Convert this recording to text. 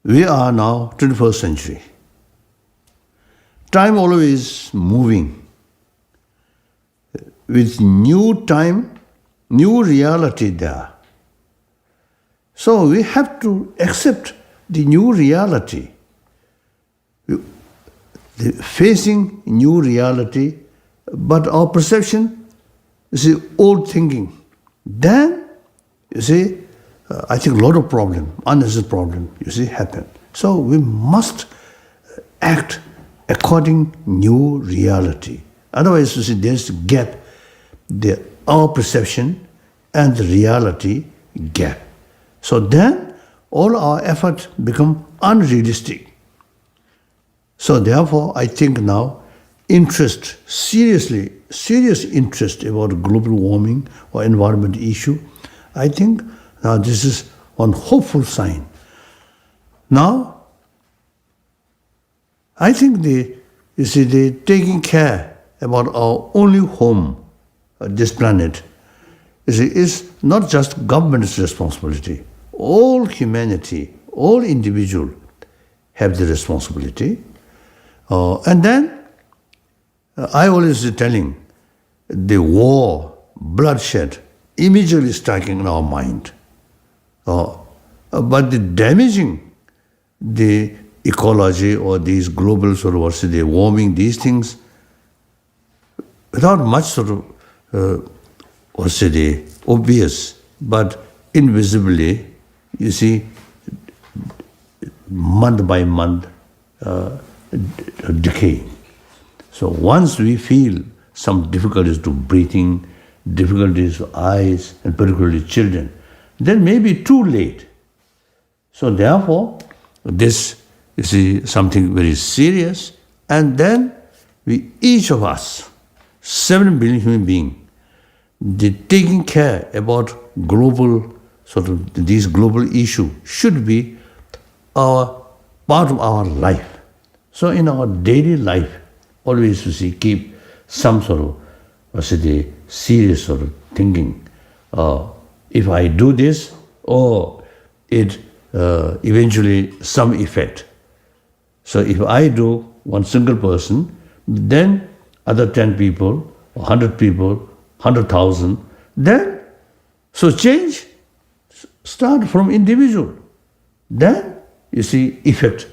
we are now 21st century. Time always moving. With new time, new reality there. So we have to accept the new reality. Facing new reality, but our perception is old thinking. Then, you see, I think a lot of problem, unnecessary problem, you see, happen. So we must act according new reality. Otherwise, you see, there's a gap, our perception and the reality gap. So then, all our efforts become unrealistic. So therefore, I think now, serious interest about global warming or environment issue, I think now this is one hopeful sign. Now, I think the taking care about our only home, this planet, is not just government's responsibility. All humanity, all individuals have the responsibility. And then, I always telling, the war, bloodshed, immediately striking in our mind. But the damaging the ecology or these global sort of the warming, these things, without much sort of obvious, but invisibly, you see, month by month, decay. So once we feel some difficulties to breathing, difficulties to eyes, and particularly children, then maybe too late. So therefore, this is something very serious, and then each of us, 7 billion human beings, taking care about global these global issues should be part of our life. So in our daily life, always keep some sort of serious sort of thinking. If I do this, it eventually some effect. So if I do one single person, then other 10 people, 100 people, 100,000, then so change start from individual. Then you see effect